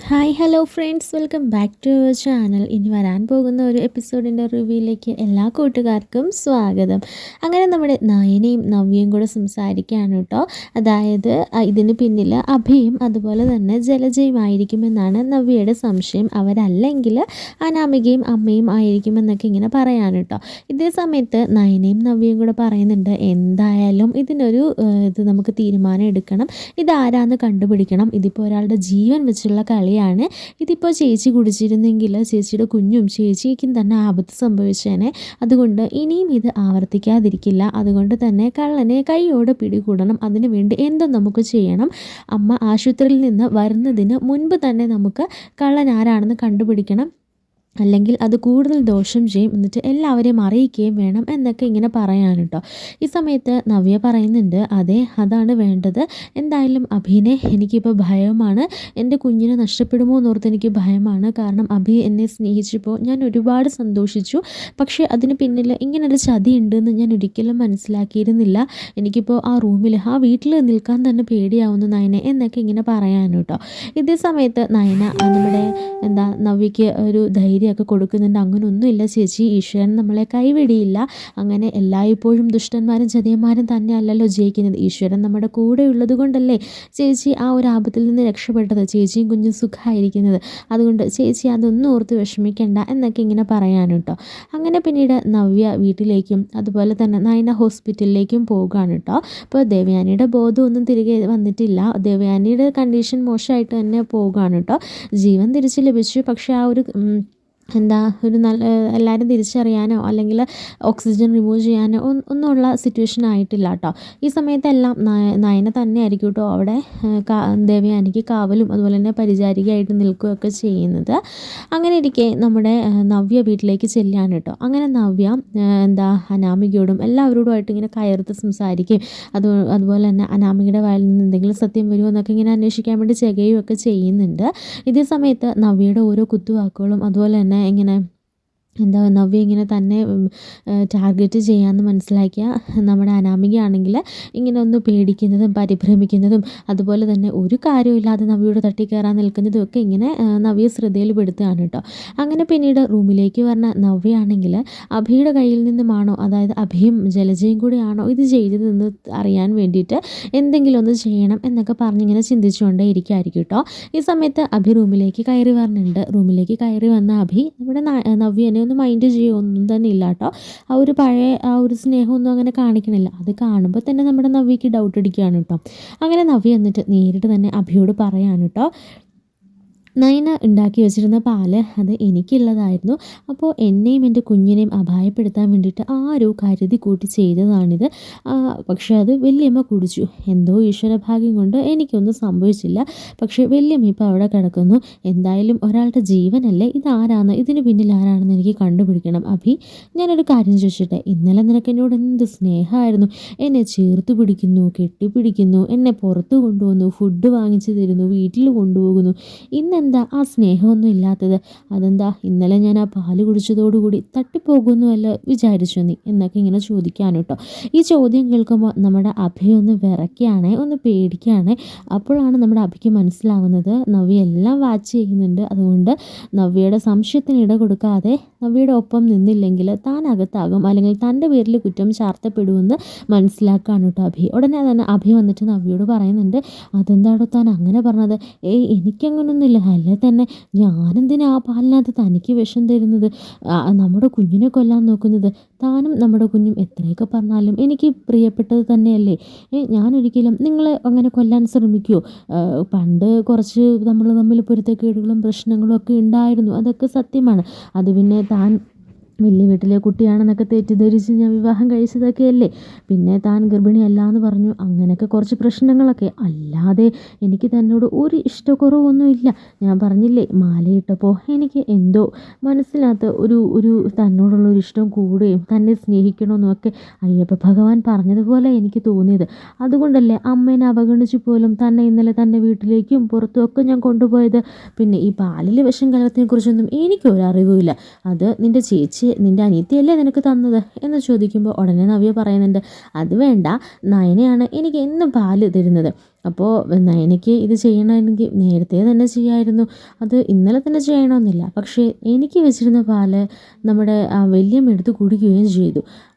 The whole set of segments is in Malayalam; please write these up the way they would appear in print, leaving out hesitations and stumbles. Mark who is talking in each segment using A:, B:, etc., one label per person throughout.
A: Hi hello friends, welcome back to our channel. ഇനി വരാൻ പോകുന്ന ഒരു എപ്പിസോഡിൻ്റെ റിവ്യൂയിലേക്ക് എല്ലാ കൂട്ടുകാർക്കും സ്വാഗതം. അങ്ങനെ നമ്മുടെ നയനയും നവ്യയും കൂടെ സംസാരിക്കുകയാണ് കേട്ടോ. അതായത് ഇതിന് പിന്നിൽ അഭിയും അതുപോലെ തന്നെ ജലജയുമായിരിക്കുമെന്നാണ് നവ്യയുടെ സംശയം. അവരല്ലെങ്കിൽ അനാമികയും അമ്മയും ആയിരിക്കുമെന്നൊക്കെ ഇങ്ങനെ പറയാൻ കേട്ടോ. ഇതേ സമയത്ത് നയനയും നവ്യയും കൂടെ പറയുന്നുണ്ട്, എന്തായാലും ഇത് നമുക്ക് തീരുമാനം എടുക്കണം, ഇതാരാന്ന് കണ്ടുപിടിക്കണം. ഇതിപ്പോൾ ഒരാളുടെ ജീവൻ വെച്ചുള്ള കളിയാണ്. ഇതിപ്പോൾ ചേച്ചി കുടിച്ചിരുന്നെങ്കിൽ ചേച്ചിയുടെ കുഞ്ഞും ചേച്ചിക്കും തന്നെ ആപത്ത് സംഭവിച്ചേനെ. അതുകൊണ്ട് ഇനിയും ഇത് ആവർത്തിക്കാതിരിക്കില്ല. അതുകൊണ്ട് തന്നെ കള്ളനെ കൈയോടെ പിടികൂടണം. അതിനു വേണ്ടി എന്തും നമുക്ക് ചെയ്യണം. അമ്മ ആശുപത്രിയിൽ നിന്ന് വരുന്നതിന് മുൻപ് തന്നെ നമുക്ക് കള്ളൻ ആരാണെന്ന് കണ്ടുപിടിക്കണം. അല്ലെങ്കിൽ അത് കൂടുതൽ ദോഷം ചെയ്യും. എന്നിട്ട് എല്ലാവരെയും അറിയിക്കുകയും വേണം എന്നൊക്കെ ഇങ്ങനെ പറയാൻ കേട്ടോ. ഈ സമയത്ത് നവ്യ പറയുന്നുണ്ട്, അതെ, അതാണ് വേണ്ടത്. എന്തായാലും അഭിനെ എനിക്കിപ്പോൾ ഭയമാണ്. എൻ്റെ കുഞ്ഞിനെ നഷ്ടപ്പെടുമോ എന്നോർത്ത് എനിക്ക് ഭയമാണ്. കാരണം അഭി എന്നെ സ്നേഹിച്ചപ്പോൾ ഞാൻ ഒരുപാട് സന്തോഷിച്ചു. പക്ഷേ അതിന് പിന്നിൽ ഇങ്ങനൊരു ചതി ഉണ്ടെന്ന് ഞാൻ ഒരിക്കലും മനസ്സിലാക്കിയിരുന്നില്ല. എനിക്കിപ്പോൾ ആ റൂമിൽ ആ വീട്ടിൽ നിൽക്കാൻ തന്നെ പേടിയാവുന്നു നയനെ എന്നൊക്കെ ഇങ്ങനെ പറയാൻ കേട്ടോ. ഇതേ സമയത്ത് നയന നമ്മുടെ നവ്യയ്ക്ക് ഒരു ധൈര്യമൊക്കെ കൊടുക്കുന്നുണ്ട്. അങ്ങനെയൊന്നുമില്ല ചേച്ചി, ഈശ്വരൻ നമ്മളെ കൈവിടിയില്ല. അങ്ങനെ എല്ലായ്പ്പോഴും ദുഷ്ടന്മാരും ചതിയന്മാരും തന്നെ അല്ലല്ലോ ജയിക്കുന്നത്. ഈശ്വരൻ നമ്മുടെ കൂടെ ഉള്ളത് കൊണ്ടല്ലേ ചേച്ചി ആ ഒരു ആപത്തിൽ നിന്ന് രക്ഷപ്പെട്ടത്, ചേച്ചിയും കുഞ്ഞും സുഖമായിരിക്കുന്നത്. അതുകൊണ്ട് ചേച്ചി അതൊന്നും ഓർത്ത് വിഷമിക്കേണ്ട എന്നൊക്കെ ഇങ്ങനെ പറയാൻ കേട്ടോ. അങ്ങനെ പിന്നീട് നവ്യ വീട്ടിലേക്കും അതുപോലെ തന്നെ നയന ഹോസ്പിറ്റലിലേക്കും പോകുകയാണ് കേട്ടോ. അപ്പോൾ ദേവയാനിയുടെ ബോധമൊന്നും തിരികെ വന്നിട്ടില്ല. ദേവയാനിയുടെ കണ്ടീഷൻ മോശമായിട്ട് തന്നെ പോകുകയാണ് കേട്ടോ. ജീവൻ തിരിച്ച് ലഭിച്ചു. പക്ഷേ ആ ഒരു ഒരു നല്ല എല്ലാവരും തിരിച്ചറിയാനോ അല്ലെങ്കിൽ ഓക്സിജൻ റിമൂവ് ചെയ്യാനോ ഒന്നുമുള്ള സിറ്റുവേഷൻ ആയിട്ടില്ല കേട്ടോ. ഈ സമയത്തെല്ലാം നയന തന്നെ ആയിരിക്കും കേട്ടോ അവിടെ ദേവയാനിക്ക് കാവലും അതുപോലെ തന്നെ പരിചാരികയായിട്ട് നിൽക്കുകയൊക്കെ ചെയ്യുന്നത്. അങ്ങനെ ഇരിക്കെ നമ്മുടെ നവ്യ വീട്ടിലേക്ക് ചെല്ലുകയാണ് കേട്ടോ. അങ്ങനെ നവ്യ അനാമികയോടും എല്ലാവരോടുമായിട്ട് ഇങ്ങനെ കയർത്ത് സംസാരിക്കും. അതുപോലെ തന്നെ അനാമികയുടെ വായിൽ നിന്ന് എന്തെങ്കിലും സത്യം വരുമോ എന്നൊക്കെ ഇങ്ങനെ അന്വേഷിക്കാൻ വേണ്ടി ചെയ്യുകയൊക്കെ ചെയ്യുന്നുണ്ട്. ഇതേ സമയത്ത് നവ്യയുടെ ഓരോ കുത്തുവാക്കുകളും അതുപോലെ തന്നെ ഇങ്ങനെ നവ്യ ഇങ്ങനെ തന്നെ ടാർഗറ്റ് ചെയ്യാമെന്ന് മനസ്സിലാക്കിയ നമ്മുടെ അനാമികയാണെങ്കിൽ ഇങ്ങനെ ഒന്ന് പേടിക്കുന്നതും പരിഭ്രമിക്കുന്നതും അതുപോലെ തന്നെ ഒരു കാര്യമില്ലാതെ നവ്യയോട് തട്ടിക്കയറാൻ നിൽക്കുന്നതും ഒക്കെ ഇങ്ങനെ നവ്യ ശ്രദ്ധയിൽ പെടുത്തുകയാണ് കേട്ടോ. അങ്ങനെ പിന്നീട് റൂമിലേക്ക് പറഞ്ഞ നവ്യയാണെങ്കിൽ അഭിയുടെ കയ്യിൽ നിന്നുമാണോ, അതായത് അഭിയും ജലജയും കൂടിയാണോ ഇത് ചെയ്തതെന്ന് അറിയാൻ വേണ്ടിയിട്ട് എന്തെങ്കിലും ഒന്ന് ചെയ്യണം എന്നൊക്കെ പറഞ്ഞിങ്ങനെ ചിന്തിച്ചുകൊണ്ടേ ഇരിക്കുമായിരിക്കും കേട്ടോ. ഈ സമയത്ത് അഭി റൂമിലേക്ക് കയറി വരുന്നുണ്ട്. റൂമിലേക്ക് കയറി വന്ന അഭി നമ്മുടെ നവ്യനെ ഒന്ന് മൈൻഡ് ചെയ്യുമൊന്നും തന്നെ ഇല്ല കേട്ടോ. ആ ഒരു പഴയ ആ ഒരു സ്നേഹമൊന്നും അങ്ങനെ കാണിക്കണില്ല. അത് കാണുമ്പോൾ തന്നെ നമ്മുടെ നവ്യയ്ക്ക് ഡൗട്ട് അടിക്കുകയാണ് കേട്ടോ. അങ്ങനെ നവ്യ എന്നിട്ട് നേരിട്ട് തന്നെ അഭിയോട് പറയാണ് കേട്ടോ, നയന ഉണ്ടാക്കി വെച്ചിരുന്ന പാല് അത് എനിക്കുള്ളതായിരുന്നു. അപ്പോൾ എന്നെയും എൻ്റെ കുഞ്ഞിനെയും അപായപ്പെടുത്താൻ വേണ്ടിയിട്ട് ആരോ കരുതി കൂട്ടി ചെയ്തതാണിത്. പക്ഷേ അത് വല്യമ്മ കുടിച്ചു. എന്തോ ഈശ്വരഭാഗ്യം കൊണ്ട് എനിക്കൊന്നും സംഭവിച്ചില്ല. പക്ഷേ വല്യമ്മ ഇപ്പോൾ അവിടെ കിടക്കുന്നു. എന്തായാലും ഒരാളുടെ ജീവനല്ലേ, ഇതാരാണ്, ഇതിന് പിന്നിൽ ആരാണെന്ന് എനിക്ക് കണ്ടുപിടിക്കണം. അഭി, ഞാനൊരു കാര്യം ചോദിച്ചിട്ടെ, ഇന്നലെ നിനക്ക് എന്നോട് എന്ത് സ്നേഹമായിരുന്നു. എന്നെ ചേർത്ത് പിടിക്കുന്നു, കെട്ടിപ്പിടിക്കുന്നു, എന്നെ പുറത്ത് കൊണ്ടുപോകുന്നു, ഫുഡ് വാങ്ങിച്ചു തരുന്നു, വീട്ടിൽ കൊണ്ടുപോകുന്നു. ഇന്നെന്താ ആ സ്നേഹമൊന്നും ഇല്ലാത്തത്? അതെന്താ ഇന്നലെ ഞാൻ ആ പാല് കുടിച്ചതോടുകൂടി തട്ടിപ്പോകുന്നുവല്ലോ വിചാരിച്ചു നീ എന്നൊക്കെ ഇങ്ങനെ ചോദിക്കാൻ കേട്ടോ. ഈ ചോദ്യം കേൾക്കുമ്പോൾ നമ്മുടെ അഭി ഒന്ന് വിറയ്ക്കുകയാണ്, ഒന്ന് പേടിക്കുകയാണ്. അപ്പോഴാണ് നമ്മുടെ അഭിക്ക് മനസ്സിലാവുന്നത് നവ്യ എല്ലാം വാച്ച് ചെയ്യുന്നുണ്ട്. അതുകൊണ്ട് നവ്യയുടെ സംശയത്തിന് ഇട കൊടുക്കാതെ നവ്യയുടെ ഒപ്പം നിന്നില്ലെങ്കിൽ താൻ അകത്താകും, അല്ലെങ്കിൽ തൻ്റെ പേരിൽ കുറ്റം ചാർത്തപ്പെടുമെന്ന് മനസ്സിലാക്കുകയാണ് കേട്ടോ അഭി. ഉടനെ തന്നെ അഭി വന്നിട്ട് നവ്യയോട് പറയുന്നുണ്ട്, അതെന്താണോ താൻ അങ്ങനെ പറഞ്ഞത്? എനിക്കങ്ങനൊന്നുമില്ല. അല്ലേ തന്നെ ഞാനെന്തിനാ ആ പാലിനകത്ത് തനിക്ക് വിഷം തരുന്നത്, നമ്മുടെ കുഞ്ഞിനെ കൊല്ലാൻ നോക്കുന്നത്? താനും നമ്മുടെ കുഞ്ഞും എത്രയൊക്കെ പറഞ്ഞാലും എനിക്ക് പ്രിയപ്പെട്ടത് തന്നെയല്ലേ. ഞാനൊരിക്കലും നിങ്ങളെ അങ്ങനെ കൊല്ലാൻ ശ്രമിക്കുമോ? പണ്ട് കുറച്ച് നമ്മൾ തമ്മിൽ പൊരുത്തക്കേടുകളും പ്രശ്നങ്ങളും ഒക്കെ ഉണ്ടായിരുന്നു, അതൊക്കെ സത്യമാണ്. അത് പിന്നെ താൻ വലിയ വീട്ടിലെ കുട്ടിയാണെന്നൊക്കെ തെറ്റിദ്ധരിച്ച് ഞാൻ വിവാഹം കഴിച്ചതൊക്കെയല്ലേ. പിന്നെ താൻ ഗർഭിണിയല്ല എന്ന് പറഞ്ഞു. അങ്ങനെയൊക്കെ കുറച്ച് പ്രശ്നങ്ങളൊക്കെ, അല്ലാതെ എനിക്ക് തന്നോട് ഒരു ഇഷ്ടക്കുറവൊന്നുമില്ല. ഞാൻ പറഞ്ഞില്ലേ, മാലയിട്ടപ്പോൾ എനിക്ക് എന്തോ മനസ്സിനകത്ത് ഒരു ഒരു തന്നോടുള്ളൊരു ഇഷ്ടം കൂടുകയും തന്നെ സ്നേഹിക്കണമെന്നും ഒക്കെ അയ്യപ്പ ഭഗവാൻ പറഞ്ഞതുപോലെ എനിക്ക് തോന്നിയത്. അതുകൊണ്ടല്ലേ അമ്മേനെ അവഗണിച്ചു പോലും തന്നെ ഇന്നലെ തന്നെ വീട്ടിലേക്കും പുറത്തുമൊക്കെ ഞാൻ കൊണ്ടുപോയത്. പിന്നെ ഈ പാലിൽ വിഷം കലർത്തിനെക്കുറിച്ചൊന്നും എനിക്കൊരറിവുമില്ല. അത് നിൻ്റെ ചേച്ചി, നിൻ്റെ അനിയത്തിയല്ലേ നിനക്ക് തന്നത് എന്ന് ചോദിക്കുമ്പോൾ ഉടനെ നവ്യ പറയുന്നുണ്ട്, അത് വേണ്ട, നയനയാണ് എനിക്ക് എന്നും പാല് തരുന്നത്. അപ്പോൾ നയനയ്ക്ക് ഇത് ചെയ്യണമെങ്കിൽ നേരത്തെ തന്നെ ചെയ്യാമായിരുന്നു. അത് ഇന്നലെ തന്നെ ചെയ്യണമെന്നില്ല. പക്ഷേ എനിക്ക് വെച്ചിരുന്ന പാല് നമ്മുടെ വല്യമ്മ എടുത്ത് കുടിക്കുകയും ചെയ്തു.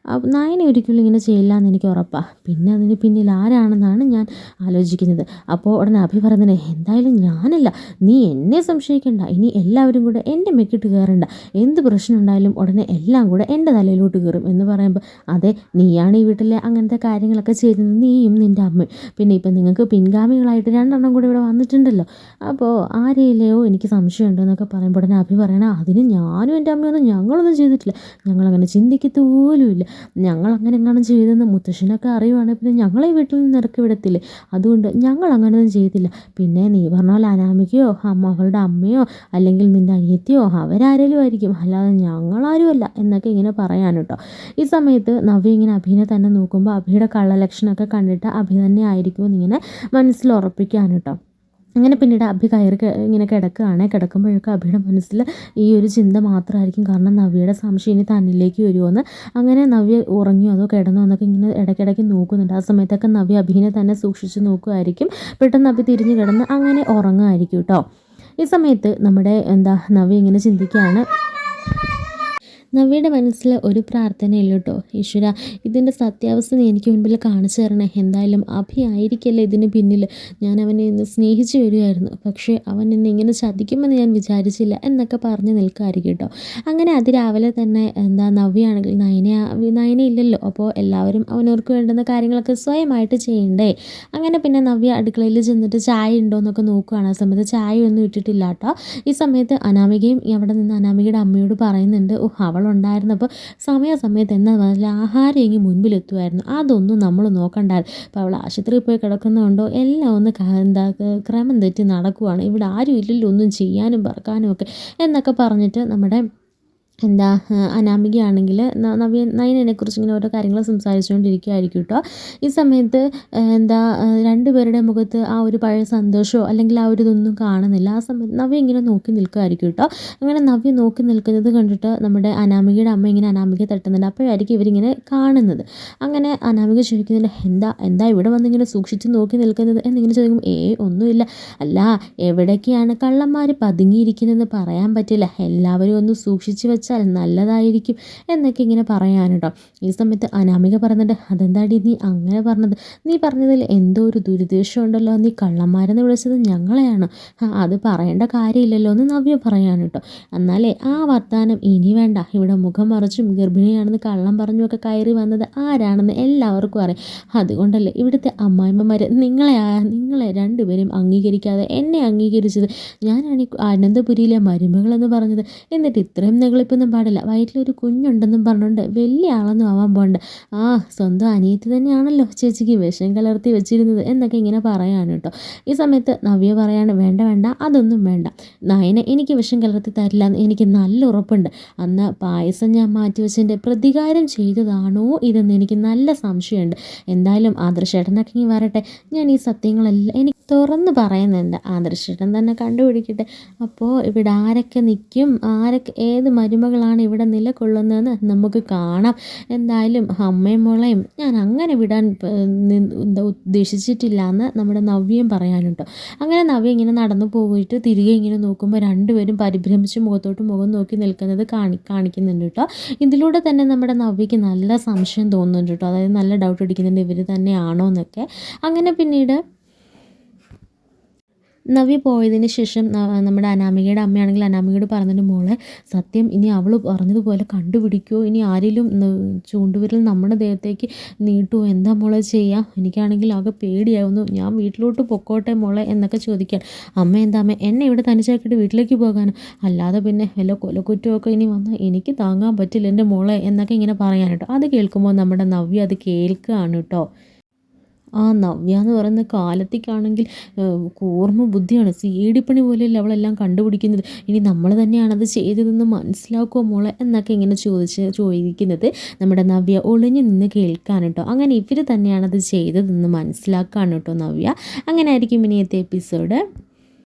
A: നയന ഒരിക്കലും ഇങ്ങനെ ചെയ്യില്ല എന്ന് എനിക്ക് ഉറപ്പാണ്. പിന്നെ അതിന് പിന്നിൽ ആരാണെന്നാണ് ഞാൻ ആലോചിക്കുന്നത്. അപ്പോൾ ഉടനെ അഭി പറയുന്നത്, എന്തായാലും ഞാനല്ല, നീ എന്നെ സംശയിക്കണ്ട, ഇനി എല്ലാവരും കൂടെ എൻ്റെ മെക്കിട്ട് കയറണ്ട, എന്ത് പ്രശ്നം ഉണ്ടായാലും ഉടനെ എല്ലാം കൂടെ എൻ്റെ തലയിലോട്ട് കയറും എന്ന് പറയുമ്പോൾ, അതെ, നീയാണ് ഈ വീട്ടിലെ അങ്ങനത്തെ കാര്യങ്ങളൊക്കെ ചെയ്തത്, നീയും നിൻ്റെ അമ്മയും. പിന്നെ ഇപ്പം നിങ്ങൾക്ക് പിൻഗാമികളായിട്ട് രണ്ടെണ്ണം കൂടെ ഇവിടെ വന്നിട്ടുണ്ടല്ലോ, അപ്പോൾ ആരെയിലെയോ എനിക്ക് സംശയമുണ്ട് എന്നൊക്കെ പറയുമ്പോൾ ഉടനെ അഭി പറയണം, അതിന് ഞാനും എൻ്റെ അമ്മയൊന്നും ഞങ്ങളൊന്നും ചെയ്തിട്ടില്ല, ഞങ്ങളങ്ങനെ ചിന്തിക്കത്ത് പോലുമില്ല, ഞങ്ങളങ്ങനെ എങ്ങാനും ചെയ്തെന്ന് മുത്തശ്ശനൊക്കെ അറിയുവാണെങ്കിൽ പിന്നെ ഞങ്ങളെ വീട്ടിൽ നിന്ന് ഇറക്കി വിടത്തില്ലേ, അതുകൊണ്ട് ഞങ്ങൾ അങ്ങനെയൊന്നും ചെയ്തില്ല. പിന്നെ നീ പറഞ്ഞ പോലെ അനാമികയോ അവളുടെ അമ്മയോ അല്ലെങ്കിൽ നിൻ്റെ അനിയത്തിയോ അവരാരേലും ആയിരിക്കും, അല്ലാതെ ഞങ്ങളാരുമല്ല എന്നൊക്കെ ഇങ്ങനെ പറയാൻ കേട്ടോ. ഈ സമയത്ത് നവ്യ ഇങ്ങനെ അഭിനെ തന്നെ നോക്കുമ്പോൾ അഭിയുടെ കള്ളലക്ഷണമൊക്കെ കണ്ടിട്ട് അഭി തന്നെ ആയിരിക്കുമെന്ന് ഇങ്ങനെ മനസ്സിൽ ഉറപ്പിക്കാൻ കേട്ടോ. അങ്ങനെ പിന്നീട് അഭി ഇങ്ങനെ കിടക്കുമ്പോഴൊക്കെ അഭിയുടെ മനസ്സിൽ ഈ ഒരു ചിന്ത മാത്രമായിരിക്കും. കാരണം നവ്യയുടെ സംശയം ഇനി തന്നിലേക്ക് വരുമോയെന്ന്. അങ്ങനെ നവ്യ ഉറങ്ങിയോ അതോ കിടന്നോ എന്നൊക്കെ ഇങ്ങനെ ഇടയ്ക്കിടയ്ക്ക് നോക്കുന്നുണ്ട്. ആ സമയത്തൊക്കെ നവ്യ അഭിനെ തന്നെ സൂക്ഷിച്ച് നോക്കുമായിരിക്കും. പെട്ടെന്ന് അഭി തിരിഞ്ഞ് കിടന്ന് അങ്ങനെ ഉറങ്ങുമായിരിക്കും കേട്ടോ. ഈ സമയത്ത് നമ്മുടെ നവ്യ ഇങ്ങനെ ചിന്തിക്കുകയാണ്. നവ്യയുടെ മനസ്സിൽ ഒരു പ്രാർത്ഥനയല്ലോ കേട്ടോ, ഈശ്വര ഇതിൻ്റെ സത്യാവസ്ഥ നീ എനിക്ക് മുൻപിൽ കാണിച്ചു തരണേ, എന്തായാലും അഭി ആയിരിക്കല്ലേ ഇതിന് പിന്നിൽ, ഞാൻ അവനെ ഇന്ന് സ്നേഹിച്ചു വരികയായിരുന്നു, പക്ഷേ അവൻ എന്നെ ഇങ്ങനെ ചതിക്കുമെന്ന് ഞാൻ വിചാരിച്ചില്ല എന്നൊക്കെ പറഞ്ഞ് നിൽക്കുമായിരിക്കും കേട്ടോ. അങ്ങനെ അതിരാവിലെ തന്നെ നവ്യയാണെങ്കിൽ നയന ഇല്ലല്ലോ, അപ്പോൾ എല്ലാവരും അവനവർക്ക് വേണ്ടുന്ന കാര്യങ്ങളൊക്കെ സ്വയമായിട്ട് ചെയ്യണ്ടേ. അങ്ങനെ പിന്നെ നവ്യ അടുക്കളയിൽ ചെന്നിട്ട് ചായ ഉണ്ടോ എന്നൊക്കെ നോക്കുകയാണ്. ആ സമയത്ത് ചായ ഒന്നും ഇട്ടിട്ടില്ല കേട്ടോ. ഈ സമയത്ത് അനാമികയും അവിടെ നിന്ന് അനാമികയുടെ അമ്മയോട് പറയുന്നുണ്ട്, അവളുണ്ടായിരുന്നപ്പോൾ സമയത്ത് എന്താ പറഞ്ഞാൽ ആഹാരം എങ്കിൽ മുൻപിലെത്തുമായിരുന്നു, അതൊന്നും നമ്മൾ നോക്കണ്ടായിരുന്നു. അപ്പോൾ അവൾ ആശുപത്രിയിൽ പോയി കിടക്കുന്നതുകൊണ്ടോ എല്ലാം ഒന്ന് ക്രമം തെറ്റി നടക്കുവാണ്, ഇവിടെ ആരും ഇല്ലല്ലോ ഒന്നും ചെയ്യാനും പറക്കാനും ഒക്കെ എന്നൊക്കെ പറഞ്ഞിട്ട് നമ്മുടെ അനാമികയാണെങ്കിൽ നയനെക്കുറിച്ച് ഇങ്ങനെ ഓരോ കാര്യങ്ങൾ സംസാരിച്ചുകൊണ്ടിരിക്കുകയായിരിക്കും കേട്ടോ. ഈ സമയത്ത് രണ്ടുപേരുടെ മുഖത്ത് ആ ഒരു പഴയ സന്തോഷമോ അല്ലെങ്കിൽ ആ ഒരു ഇതൊന്നും കാണുന്നില്ല. ആ സമയത്ത് നവ്യ ഇങ്ങനെ നോക്കി നിൽക്കുമായിരിക്കും കേട്ടോ. അങ്ങനെ നവ്യ നോക്കി നിൽക്കുന്നത് കണ്ടിട്ട് നമ്മുടെ അനാമികയുടെ അമ്മ ഇങ്ങനെ അനാമികയെ തട്ടുന്നുണ്ട്. അപ്പോഴായിരിക്കും ഇവരിങ്ങനെ കാണുന്നത്. അങ്ങനെ അനാമിക ചോദിക്കുന്നുണ്ട്, എന്താ ഇവിടെ വന്നിങ്ങനെ സൂക്ഷിച്ച് നോക്കി നിൽക്കുന്നത് എന്നിങ്ങനെ ചോദിക്കും. ഒന്നുമില്ല, അല്ല എവിടേക്കാണ് കള്ളന്മാർ പതുങ്ങിയിരിക്കുന്നതെന്ന് പറയാൻ പറ്റില്ല, എല്ലാവരും ഒന്ന് സൂക്ഷിച്ച് വെച്ചാൽ നല്ലതായിരിക്കും എന്നൊക്കെ ഇങ്ങനെ പറയാൻ കേട്ടോ. ഈ സമയത്ത് അനാമിക പറയുന്നുണ്ട്, അതെന്താടി നീ അങ്ങനെ പറഞ്ഞത്, നീ പറഞ്ഞതിൽ എന്തോ ഒരു ദുരുദ്ദേശം ഉണ്ടല്ലോ, നീ കള്ളന്മാരെന്ന് വിളിച്ചത് ഞങ്ങളെയാണ്, അത് പറയേണ്ട കാര്യമില്ലല്ലോ എന്ന് നവ്യ പറയാൻ കേട്ടോ. എന്നാലേ ആ വർത്താനം ഇനി വേണ്ട, ഇവിടെ മുഖം മറച്ചും ഗർഭിണിയാണെന്ന് കള്ളം പറഞ്ഞുമൊക്കെ കയറി വന്നത് ആരാണെന്ന് എല്ലാവർക്കും അറിയാം, അതുകൊണ്ടല്ലേ ഇവിടുത്തെ അമ്മായിമ്മമാർ നിങ്ങളെ രണ്ടുപേരും അംഗീകരിക്കാതെ എന്നെ അംഗീകരിച്ചത്, ഞാനാണ് അനന്തപുരിയിലെ മരുമകളെന്ന് പറഞ്ഞത്, എന്നിട്ട് ഇത്രയും നെകളിപ്പൊന്നും പാടില്ല, വയറ്റിലൊരു കുഞ്ഞുണ്ടെന്നും പറഞ്ഞുകൊണ്ട് വലിയ ആളൊന്നും ആവാൻ പോകണ്ട, സ്വന്തം അനിയത്തി തന്നെയാണല്ലോ ചേച്ചിക്ക് വിഷം കലർത്തി വെച്ചിരുന്നത് എന്നൊക്കെ ഇങ്ങനെ പറയാണ് കേട്ടോ. ഈ സമയത്ത് നവ്യ പറയാണ്, വേണ്ട അതൊന്നും വേണ്ട, നയനെ എനിക്ക് വിഷം കലർത്തി തരില്ല എന്ന് എനിക്ക് നല്ല ഉറപ്പുണ്ട്, അന്ന് പായസം ഞാൻ മാറ്റിവെച്ചതിൻ്റെ പ്രതികാരം ചെയ്തതാണോ ഇതെന്ന് എനിക്ക് നല്ല സംശയമുണ്ട്, എന്തായാലും ആദർശേട്ടനൊക്കെ ഇനി വരട്ടെ, ഞാൻ ഈ സത്യങ്ങളെല്ലാം എനിക്ക് തുറന്ന് പറയുന്നുണ്ട്, ആദർശേട്ടൻ തന്നെ കണ്ടുപിടിക്കട്ടെ, അപ്പോൾ ഇവിടെ ആരൊക്കെ നിൽക്കും, ഏത് മരുമകളാണ് ഇവിടെ നിലകൊള്ളുന്നതെന്ന് നമുക്ക് കാണാം, എന്തായാലും അമ്മയും മോളെയും ഞാൻ അങ്ങനെ വിടാൻ ഉദ്ദേശിച്ചിട്ടില്ല എന്ന് നമ്മുടെ നവ്യയും പറയാനുണ്ടോ. അങ്ങനെ നവ്യ ഇങ്ങനെ നടന്നു പോയിട്ട് തിരികെ ഇങ്ങനെ നോക്കുമ്പോൾ രണ്ടുപേരും പരിഭ്രമിച്ച് മുഖത്തോട്ട് മുഖം നോക്കി നിൽക്കുന്നത് കാണിക്കുന്നുണ്ട് കേട്ടോ. ഇതിലൂടെ തന്നെ നമ്മുടെ നവ്യയ്ക്ക് നല്ല സംശയം തോന്നുന്നുണ്ട് കേട്ടോ, അതായത് നല്ല ഡൗട്ട് അടിക്കുന്നുണ്ട് ഇവർ തന്നെയാണോ എന്നൊക്കെ. അങ്ങനെ പിന്നീട് നവ്യ പോയതിന് ശേഷം നമ്മുടെ അനാമികയുടെ അമ്മയാണെങ്കിൽ അനാമികയോട് പറഞ്ഞിട്ട്, മോളെ സത്യം ഇനി അവൾ പറഞ്ഞതുപോലെ കണ്ടുപിടിക്കുമോ, ഇനി ആരെങ്കിലും ചൂണ്ടുവിരൽ നമ്മുടെ ദേഹത്തേക്ക് നീട്ടുമോ, എന്താ മോളെ ചെയ്യുക, എനിക്കാണെങ്കിൽ ആകെ പേടിയാവുന്നു, ഞാൻ വീട്ടിലോട്ട് പൊക്കോട്ടെ മോളെ എന്നൊക്കെ ചോദിക്കാൻ. അമ്മ എന്നെ ഇവിടെ തനിച്ചാക്കിയിട്ട് വീട്ടിലേക്ക് പോകാനോ, അല്ലാതെ പിന്നെ വല്ല കൊലക്കുറ്റമൊക്കെ ഇനി വന്നാൽ എനിക്ക് താങ്ങാൻ പറ്റില്ല എൻ്റെ മോളെ എന്നൊക്കെ ഇങ്ങനെ പറയാൻ കേട്ടോ. അത് കേൾക്കുമ്പോൾ നമ്മുടെ നവ്യ അത് കേൾക്കുകയാണ് കേട്ടോ. നവ്യ എന്ന് പറയുന്ന കാലത്തേക്കാണെങ്കിൽ കൂർമ്മ ബുദ്ധിയാണ്, സീഡിപ്പണി പോലെയല്ല അവളെല്ലാം കണ്ടുപിടിക്കുന്നത്, ഇനി നമ്മൾ തന്നെയാണത് ചെയ്തതെന്ന് മനസ്സിലാക്കുമോ മോളെ എന്നൊക്കെ ഇങ്ങനെ ചോദിക്കുന്നത് നമ്മുടെ നവ്യ ഒളിഞ്ഞു നിന്ന് കേൾക്കാൻ കേട്ടോ. അങ്ങനെ ഇവർ തന്നെയാണത് ചെയ്തതെന്ന് മനസ്സിലാക്കാൻ കേട്ടോ നവ്യ. അങ്ങനെ ആയിരിക്കും ഇനിയത്തെ എപ്പിസോഡ്.